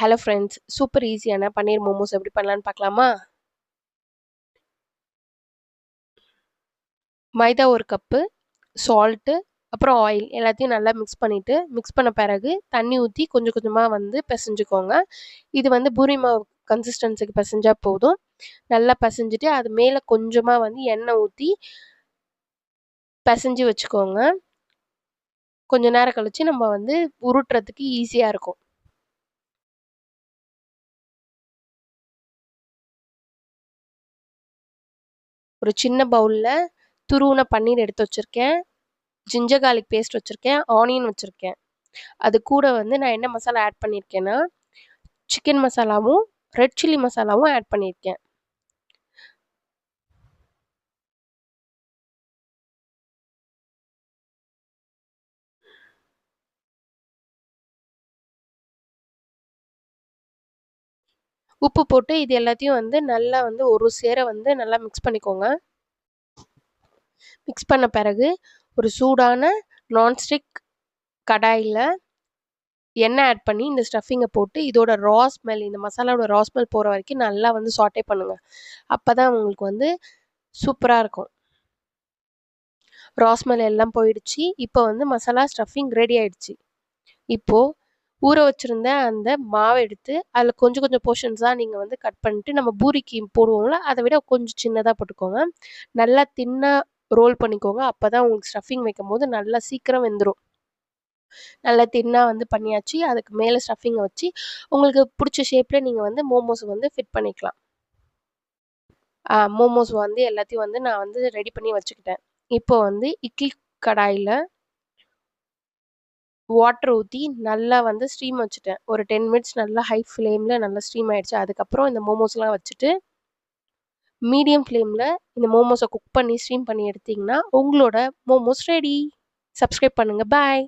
Hello friends, super ஈஸியான பன்னீர் மோமோஸ் எப்படி பண்ணலான்னு பார்க்கலாமா? மைதா 1 கப்பு, சால்ட்டு, அப்புறம் ஆயில் எல்லாத்தையும் நல்லா மிக்ஸ் பண்ண பிறகு தண்ணி ஊற்றி கொஞ்சம் கொஞ்சமாக பிசைஞ்சுக்கோங்க. இது பூரி மாவு கன்சிஸ்டன்சிக்கு பிசைஞ்சா போதும். நல்லா பிசைஞ்சிட்டு அது மேலே கொஞ்சமாக எண்ணெய் ஊற்றி பிசைஞ்சு வச்சுக்கோங்க. கொஞ்ச நேரம் கழிச்சு நம்ம உருட்டுறதுக்கு ஈஸியாக இருக்கும். ஒரு சின்ன பவுலில் துருவின பன்னீர் எடுத்து வச்சுருக்கேன், ஜிஞ்சர் கார்லிக் பேஸ்ட் வச்சுருக்கேன், ஆனியன் வச்சுருக்கேன். அது கூட நான் என்ன மசாலா ஆட் பண்ணியிருக்கேன்னா, சிக்கன் மசாலாவும் ரெட் சில்லி மசாலாவும் ஆட் பண்ணியிருக்கேன். உப்பு போட்டு இது எல்லாத்தையும் நல்லா ஒரு சேர நல்லா மிக்ஸ் பண்ணிக்கோங்க. மிக்ஸ் பண்ண பிறகு ஒரு சூடான நான்ஸ்டிக் கடாயில் எண்ணெய் ஆட் பண்ணி இந்த ஸ்டஃபிங்கை போட்டு இதோட இந்த மசாலாவோட ரா ஸ்மெல் போகிற வரைக்கும் நல்லா சாட்டே பண்ணுங்கள். அப்போ தான் உங்களுக்கு சூப்பராக இருக்கும். ரா ஸ்மெல் எல்லாம் போயிடுச்சு. இப்போ மசாலா ஸ்டஃபிங் ரெடி ஆயிடுச்சு. இப்போது ஊற வச்சுருந்த அந்த மாவை எடுத்து அதில் கொஞ்சம் கொஞ்சம் போர்ஷன்ஸாக நீங்கள் கட் பண்ணிட்டு நம்ம பூரிக்கு போடுவோம்ல, அதை விட கொஞ்சம் சின்னதாக போட்டுக்கோங்க. நல்லா தின்னாக ரோல் பண்ணிக்கோங்க. அப்போ தான் உங்களுக்கு ஸ்டஃபிங் வைக்கும் போது நல்லா சீக்கிரம் வெந்துடும். நல்லா தின்னாக பண்ணியாச்சு. அதுக்கு மேலே ஸ்டஃபிங்கை வச்சு உங்களுக்கு பிடிச்ச ஷேப்பில் நீங்கள் மோமோஸ் ஃபிட் பண்ணிக்கலாம். மோமோஸ் எல்லாத்தையும் நான் ரெடி பண்ணி வச்சுக்கிட்டேன். இப்போ இட்லி கடாயில் வாட்டர் ஊற்றி நல்லா ஸ்டீம் வச்சுட்டேன். ஒரு 10 மினிட்ஸ் நல்லா ஹை ஃப்ளேமில் நல்லா ஸ்டீம் ஆகிடுச்சு. அதுக்கப்புறம் இந்த மோமோஸ்லாம் வச்சுட்டு மீடியம் ஃப்ளேமில் இந்த மோமோஸை குக் பண்ணி ஸ்டீம் பண்ணி எடுத்திங்கன்னா உங்களோட மோமோஸ் ரெடி. சப்ஸ்கிரைப் பண்ணுங்கள். பாய்.